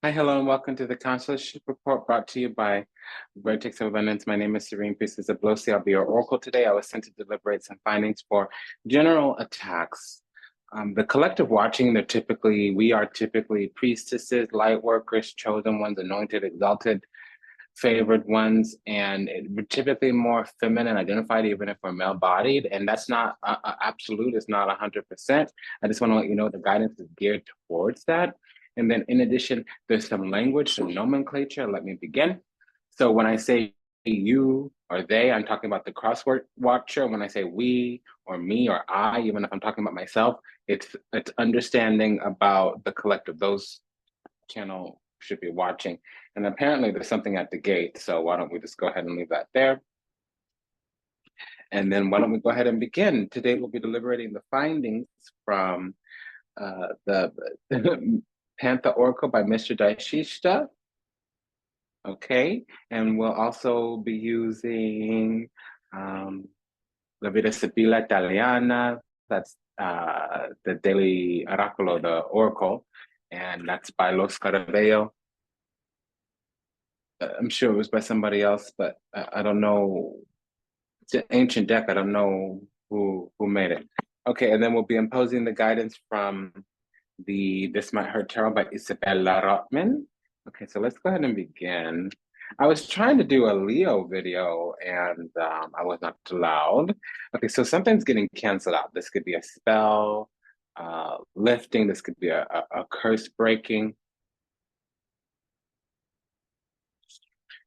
Hi, hello, and welcome to the Consularshp report brought to you by Vertex of Abundance. My name is Priestess Abossi. I'll be your oracle today. I was sent to deliberate some findings for general attacks. The collective watching, we are typically priestesses, light workers, chosen ones, anointed, exalted, favored ones, and we're typically more feminine identified, even if we're male-bodied. And that's not absolute, it's not 100%. I just want to let you know the guidance is geared towards that. And then in addition, there's some language, some nomenclature. Let me begin. So when I say you or they, I'm talking about the crossword watcher. When I say we or me or I, even if I'm talking about myself, it's understanding about the collective. Those channel should be watching. And apparently there's something at the gate. So why don't we just go ahead and leave that there? And then why don't we go ahead and begin? Today we'll be deliberating the findings from the Panther Oracle by Mr. Daishishta. Okay, and we'll also be using La Vida Sibilla Italiana, that's the daily oraculo, the oracle, and that's by Los Carabello. I'm sure it was by somebody else, but I don't know. It's an ancient deck. I don't know who made it. Okay, and then we'll be imposing the guidance from the This Might Hurt Tarot by Isabella Rotman. Okay, so let's go ahead and begin. I was trying to do a Leo video and I was not allowed. Okay, so something's getting canceled out. This could be a spell, lifting. This could be a curse breaking.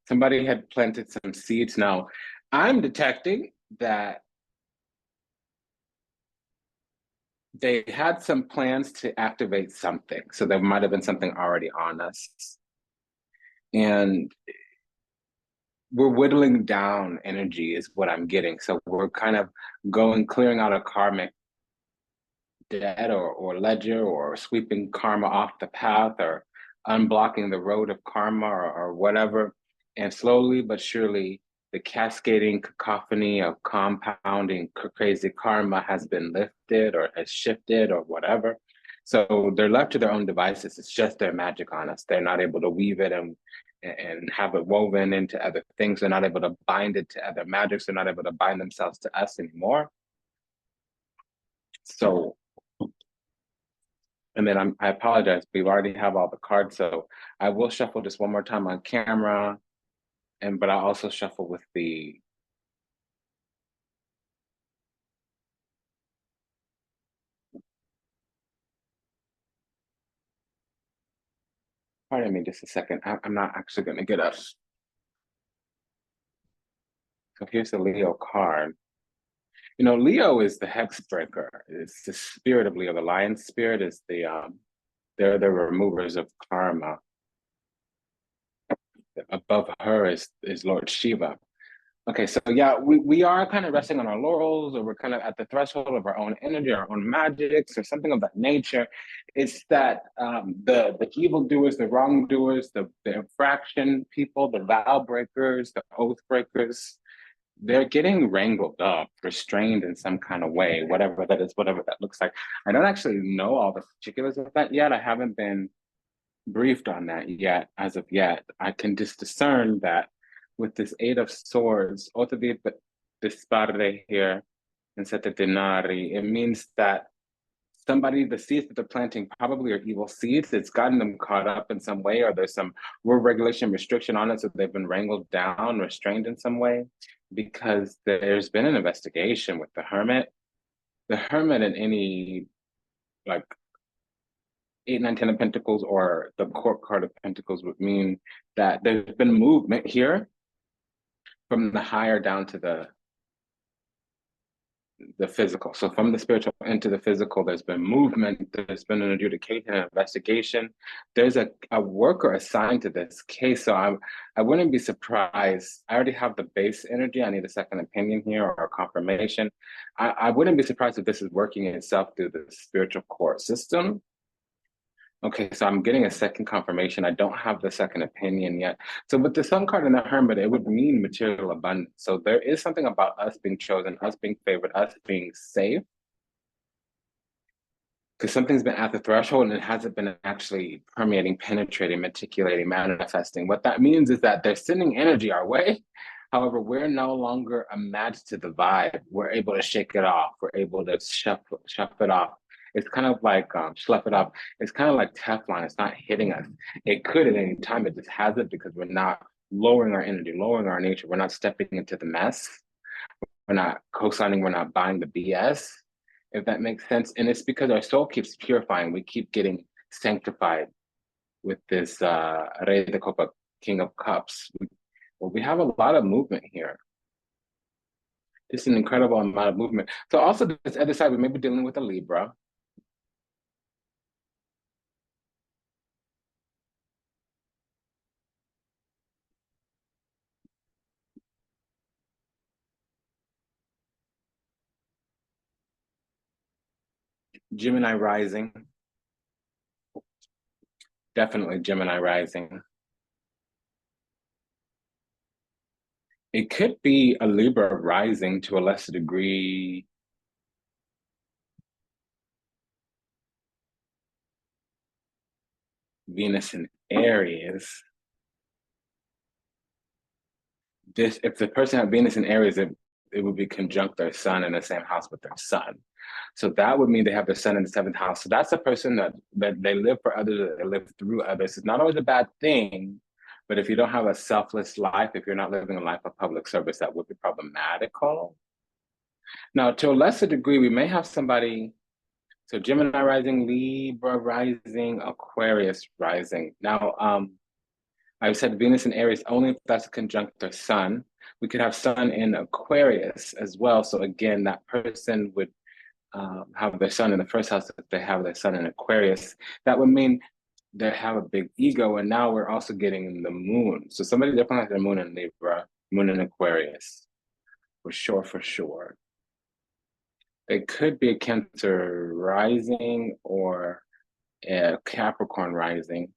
Somebody had planted some seeds. Now, I'm detecting that they had some plans to activate something. So there might have been something already on us. And we're whittling down energy is what I'm getting. So we're kind of clearing out a karmic debt or ledger or sweeping karma off the path or unblocking the road of karma or whatever. And slowly but surely, the cascading cacophony of compounding crazy karma has been lifted or has shifted or whatever. So they're left to their own devices. It's just their magic on us. They're not able to weave it and have it woven into other things. They're not able to bind it to other magics. They're not able to bind themselves to us anymore. So, and then I apologize. We already have all the cards. So I will shuffle just one more time on camera. But I also shuffle with the pardon me just a second. I'm not actually going to get up. So here's the Leo card. You know, Leo is the hex breaker. It's the spirit of Leo. The lion spirit is they're the removers of karma. Above her is Lord Shiva. Okay, so yeah, we are kind of resting on our laurels, or we're kind of at the threshold of our own energy, our own magics, or something of that nature. It's that the evildoers, the wrongdoers, the infraction people, the vow breakers, the oath breakers, they're getting wrangled up, restrained in some kind of way, whatever that is, whatever that looks like. I don't actually know all the particulars of that yet. I haven't been briefed on that yet, as of yet. I can just discern that with this Eight of Swords, Oto di Dispare here, and Sette Denari, it means that the seeds that they're planting probably are evil seeds. It's gotten them caught up in some way, or there's some rule regulation restriction on it, so they've been wrangled down, restrained in some way, because there's been an investigation with the Hermit. The Hermit in any, like, 8, 9, 10 of Pentacles or the Court card of Pentacles would mean that there's been movement here from the higher down to the physical. So from the spiritual into the physical, there's been movement, there's been an adjudication, an investigation. There's a worker assigned to this case. So I wouldn't be surprised. I already have the base energy. I need a second opinion here or confirmation. I wouldn't be surprised if this is working itself through the spiritual court system. Okay, so I'm getting a second confirmation. I don't have the second opinion yet. So with the Sun card and the Hermit, it would mean material abundance. So there is something about us being chosen, us being favored, us being safe. because something's been at the threshold and it hasn't been actually permeating, penetrating, matriculating, manifesting. What that means is that they're sending energy our way. However, we're no longer a match to the vibe. We're able to shake it off. We're able to shuff it off. It's kind of like slough it off. It's kind of like Teflon. It's not hitting us. It could at any time. It just hasn't because we're not lowering our energy, lowering our nature. We're not stepping into the mess. We're not co-signing. We're not buying the BS, if that makes sense. And it's because our soul keeps purifying. We keep getting sanctified with this Rey de Copa, King of Cups. Well, we have a lot of movement here. Just an incredible amount of movement. So also this other side, we may be dealing with a Libra. Gemini rising. Definitely Gemini rising. It could be a Libra rising to a lesser degree. Venus in Aries. This, if the person had Venus in Aries, it would be conjunct their sun in the same house with their sun. So that would mean they have their sun in the seventh house. So that's a person that they live for others, they live through others. It's not always a bad thing, but if you don't have a selfless life, if you're not living a life of public service, that would be problematical. Now, to a lesser degree, we may have somebody, so Gemini rising, Libra rising, Aquarius rising. Now, I said Venus in Aries only if that's a conjunct their sun. We could have sun in Aquarius as well. So again, that person would have their sun in the first house if they have their sun in Aquarius. That would mean they have a big ego. And now we're also getting the moon. So somebody definitely has their moon in Libra, moon in Aquarius, for sure, for sure. It could be a Cancer rising or a Capricorn rising.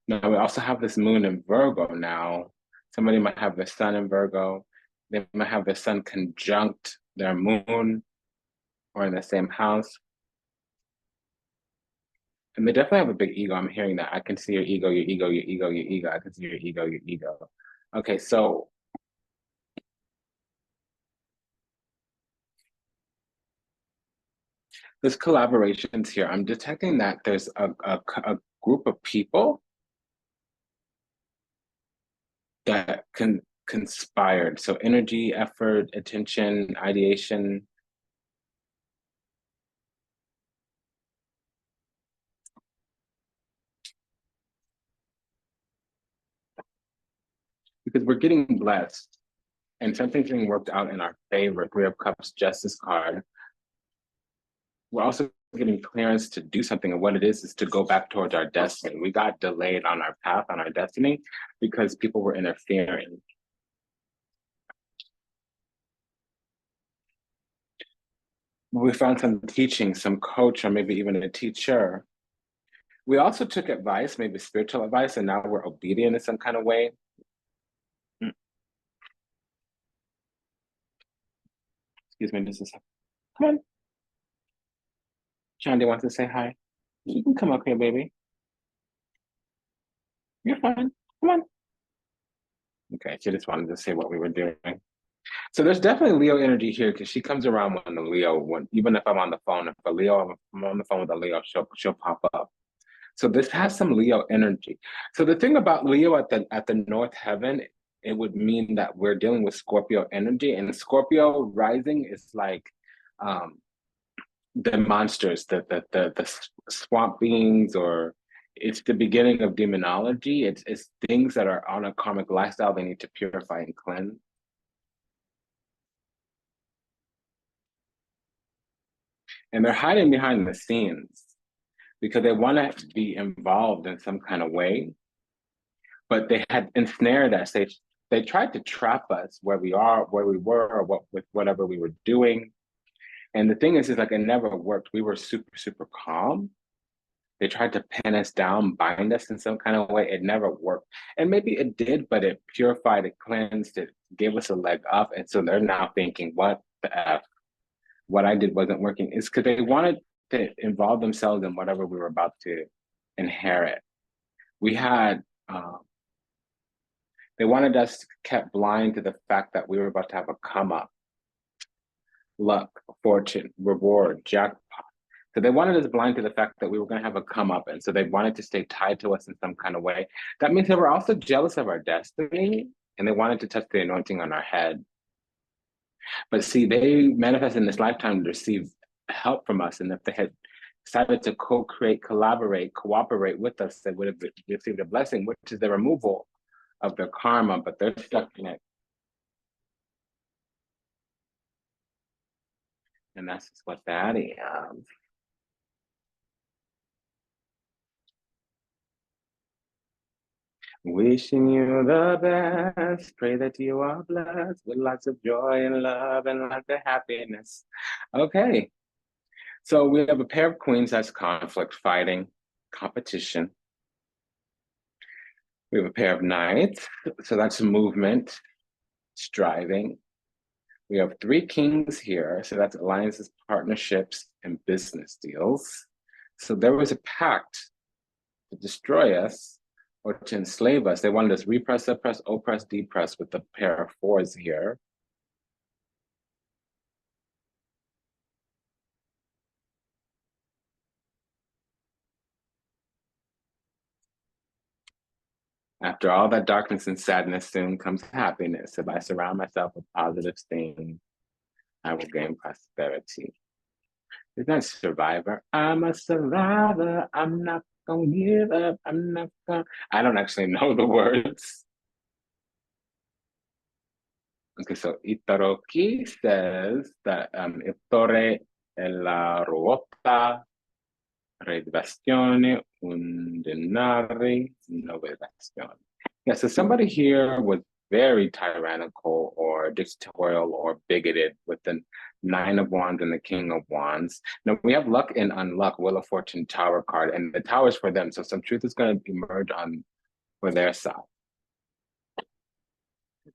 Now we also have this moon in Virgo now. Somebody might have their sun in Virgo. They might have their sun conjunct their moon or in the same house. And they definitely have a big ego. I'm hearing that. I can see your ego, your ego, your ego, your ego. I can see your ego, your ego. Okay, so there's collaborations here. I'm detecting that there's a group of people that conspired. So energy, effort, attention, ideation. Because we're getting blessed and something's being worked out in our favor. Three of Cups, Justice card. We're also getting clearance to do something, and what it is to go back towards our destiny. We got delayed on our path, on our destiny, because people were interfering. We found some teaching, some coach, or maybe even a teacher. We also took advice, maybe spiritual advice, and now we're obedient in some kind of way. Excuse me, just a second. Come on. Shandy wants to say hi. You can come up here, baby. You're fine. Come on. Okay, she just wanted to say what we were doing. So there's definitely Leo energy here because she comes around when the Leo, even if I'm on the phone, if I'm on the phone with a Leo, she'll pop up. So this has some Leo energy. So the thing about Leo at the North Heaven, it would mean that we're dealing with Scorpio energy, and Scorpio rising is like the monsters, the swamp beings, or it's the beginning of demonology. It's things that are on a karmic lifestyle they need to purify and cleanse. And they're hiding behind the scenes because they want to be involved in some kind of way, but they had ensnared us. They tried to trap us where we are, where we were, or with whatever we were doing. And the thing is like it never worked. We were super, super calm. They tried to pin us down, bind us in some kind of way. It never worked. And maybe it did, but it purified, it cleansed, it gave us a leg up. And so they're now thinking, what the F? what I did wasn't working, is because they wanted to involve themselves in whatever we were about to inherit. We had, they wanted us kept blind to the fact that we were about to have a come up, luck, fortune, reward, jackpot. So they wanted us blind to the fact that we were going to have a come up. And so they wanted to stay tied to us in some kind of way. That means they were also jealous of our destiny, and they wanted to touch the anointing on our head. But see, they manifest in this lifetime to receive help from us. And if they had decided to co-create, collaborate, cooperate with us, they would have received a blessing, which is the removal of their karma, but they're stuck in it. And that's just what that is. Wishing you the best. Pray that you are blessed with lots of joy and love and lots of happiness. Okay. So we have a pair of queens. That's conflict, fighting, competition. We have a pair of knights. So that's movement, striving. We have three kings here. So that's alliances, partnerships, and business deals. So there was a pact to destroy us or to enslave us. They wanted us repress, suppress, oppress, depress with the pair of fours here. After all that darkness and sadness, soon comes happiness. If I surround myself with positive things, I will gain prosperity. Is that survivor? I'm a survivor. I'm not gonna give up. I'm not gonna. I don't actually know the words. Okay, so Itaroki says that il torre è la ruota, redivazione, un denari, novedazione. Yeah, so somebody here was very tyrannical or dictatorial or bigoted with the Nine of Wands and the King of Wands. Now we have luck and unluck, Wheel of Fortune, Tower card, and the Tower is for them. So some truth is going to emerge on for their side.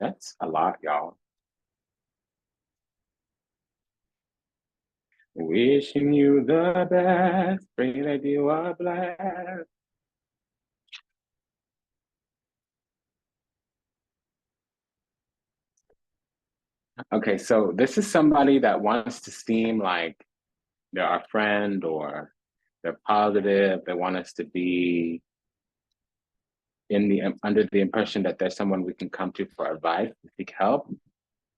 That's a lot, y'all. Wishing you the best, pray that you are blessed. Okay, so this is somebody that wants to seem like they're our friend or they're positive. They want us to be in the under the impression that there's someone we can come to for advice, to seek help,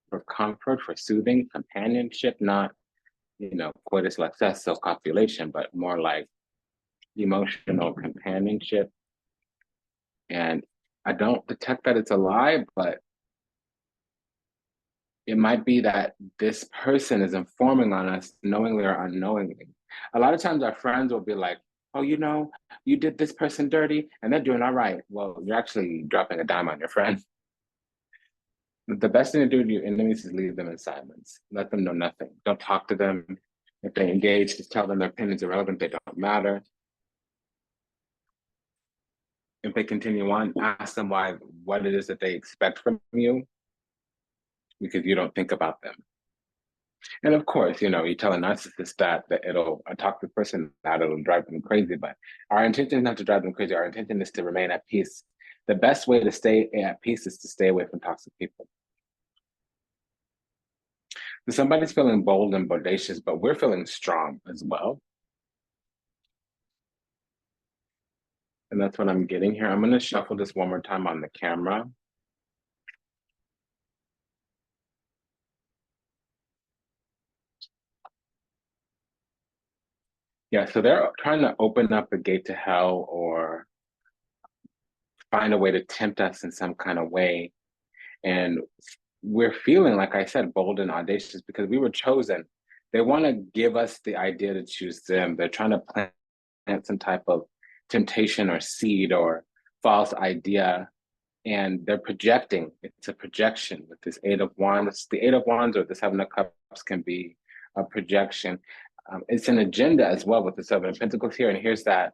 for comfort, for soothing, companionship, not, coitus success, so copulation, but more like emotional companionship. And I don't detect that it's a lie, but it might be that this person is informing on us knowingly or unknowingly. A lot of times our friends will be like, oh, you did this person dirty and they're doing all right. Well, you're actually dropping a dime on your friend. The best thing to do to your enemies is leave them in silence. Let them know nothing. Don't talk to them. If they engage, just tell them their opinions are irrelevant. They don't matter. If they continue on, ask them what it is that they expect from you, because you don't think about them. And of course, you tell a narcissist that it'll talk to the person that it'll drive them crazy. But our intention is not to drive them crazy. Our intention is to remain at peace. The best way to stay at peace is to stay away from toxic people. So somebody's feeling bold and bodacious, but we're feeling strong as well. And that's what I'm getting here. I'm going to shuffle this one more time on the camera. Yeah, so they're trying to open up a gate to hell or find a way to tempt us in some kind of way. And we're feeling, like I said, bold and audacious because we were chosen. They want to give us the idea to choose them. They're trying to plant some type of temptation or seed or false idea. And they're projecting. It's a projection with this Eight of Wands. The Eight of Wands or the Seven of Cups can be a projection. It's an agenda as well with the Seven of Pentacles here. And here's that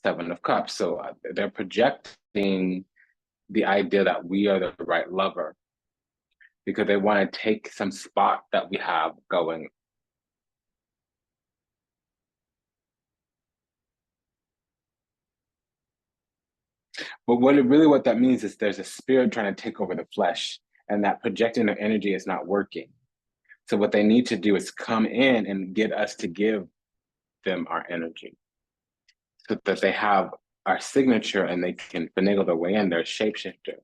Seven of Cups. So they're projecting the idea that we are the right lover because they want to take some spot that we have going. But what that means is there's a spirit trying to take over the flesh, and that projecting their energy is not working. So what they need to do is come in and get us to give them our energy, so that they have our signature and they can finagle their way in. They're a shapeshifter.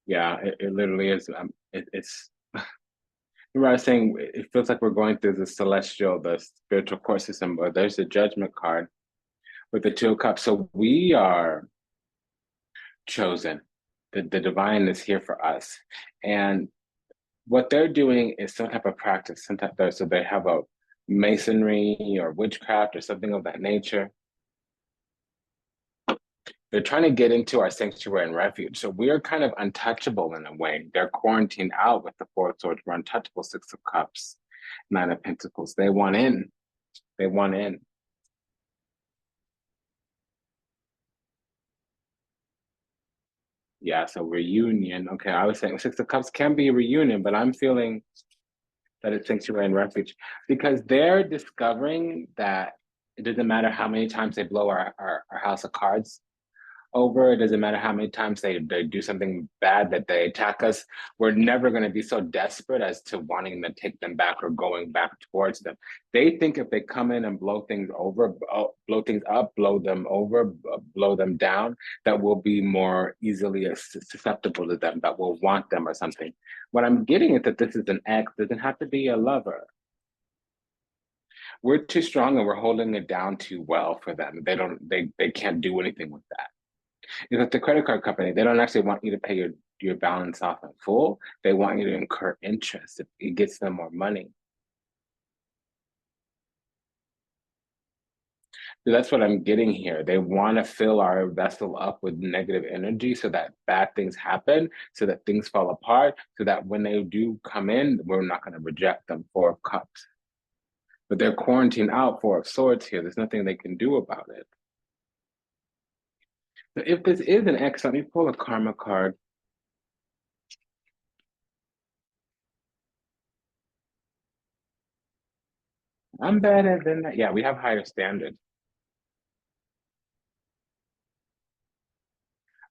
Yeah, it literally is. It's. Remember, I was saying it feels like we're going through the spiritual court system, but there's a judgment card with the Two of Cups. So we are chosen. The divine is here for us. And what they're doing is some type of practice. So they have a masonry or witchcraft or something of that nature. They're trying to get into our sanctuary and refuge. So we are kind of untouchable in a way. They're quarantined out with the Four of Swords. We're untouchable. Six of Cups, Nine of Pentacles. They want in. They want in. Yeah, so reunion. Okay, I was saying Six of Cups can be a reunion, but I'm feeling that it's sanctuary and refuge because they're discovering that it doesn't matter how many times they blow our house of cards over. It doesn't matter how many times they do something bad, that they attack us. We're never going to be so desperate as to wanting to take them back or going back towards them. They think if they come in and blow things over, blow things up, blow them over, blow them down, that we'll be more easily susceptible to them, that we'll want them or something. What I'm getting is that this is an ex, doesn't have to be a lover. We're too strong and we're holding it down too well for them. They can't do anything with that. Because the credit card company, they don't actually want you to pay your balance off in full. They want you to incur interest. It gets them more money. So that's what I'm getting here. They want to fill our vessel up with negative energy so that bad things happen, so that things fall apart, so that when they do come in, we're not going to reject them. Four of Cups. But they're quarantined out, Four of Swords here. There's nothing they can do about it. So if this is an X, let me pull a karma card. I'm better than that. Yeah, we have higher standards.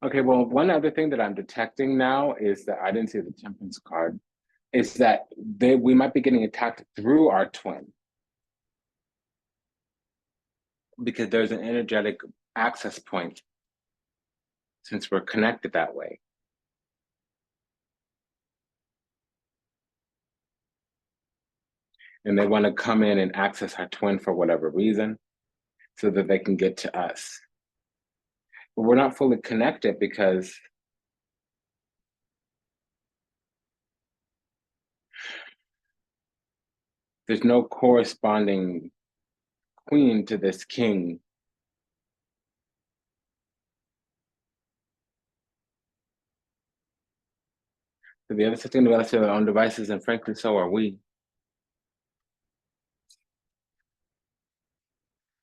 Okay, well, one other thing that I'm detecting now is that I didn't see the Temperance card, is that we might be getting attacked through our twin because there's an energetic access point since we're connected that way. And they want to come in and access our twin for whatever reason so that they can get to us. But we're not fully connected because there's no corresponding queen to this king. So the other 16 of us are on devices, and frankly, so are we.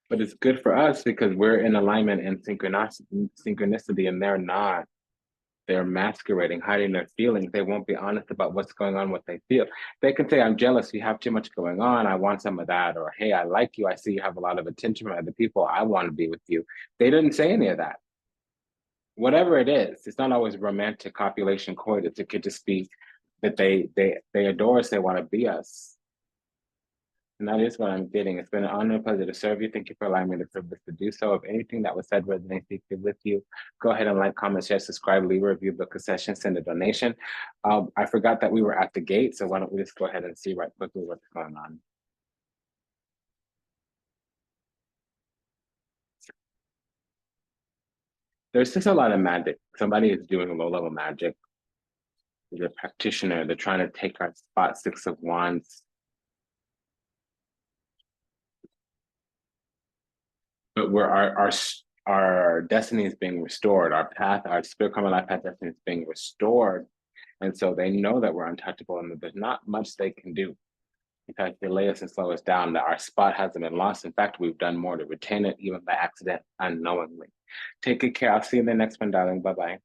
But it's good for us because we're in alignment and synchronicity, and they're not. They're masquerading, hiding their feelings. They won't be honest about what's going on, what they feel. They can say, I'm jealous, you have too much going on, I want some of that. Or, hey, I like you, I see you have a lot of attention from other people, I want to be with you. They didn't say any of that. Whatever it is, it's not always romantic copulation coitus. It could just be that they adore us, they want to be us. And that is what I'm getting. It's been an honor and pleasure to serve you. Thank you for allowing me the privilege to do so. If anything that was said resonates deeply with you, go ahead and like, comment, share, subscribe, leave a review, book a session, send a donation. I forgot that we were at the gate, so why don't we just go ahead and see right quickly what's going on. There's just a lot of magic. Somebody is doing low-level magic. There's a practitioner. They're trying to take our spot, Six of Wands. But where our destiny is being restored, our path, our spirit karma life path destiny is being restored. And so they know that we're untouchable and that there's not much they can do because they lay us and slow us down, that our spot hasn't been lost. In fact, we've done more to retain it, even by accident, unknowingly. Take good care. I'll see you in the next one, darling. Bye-bye.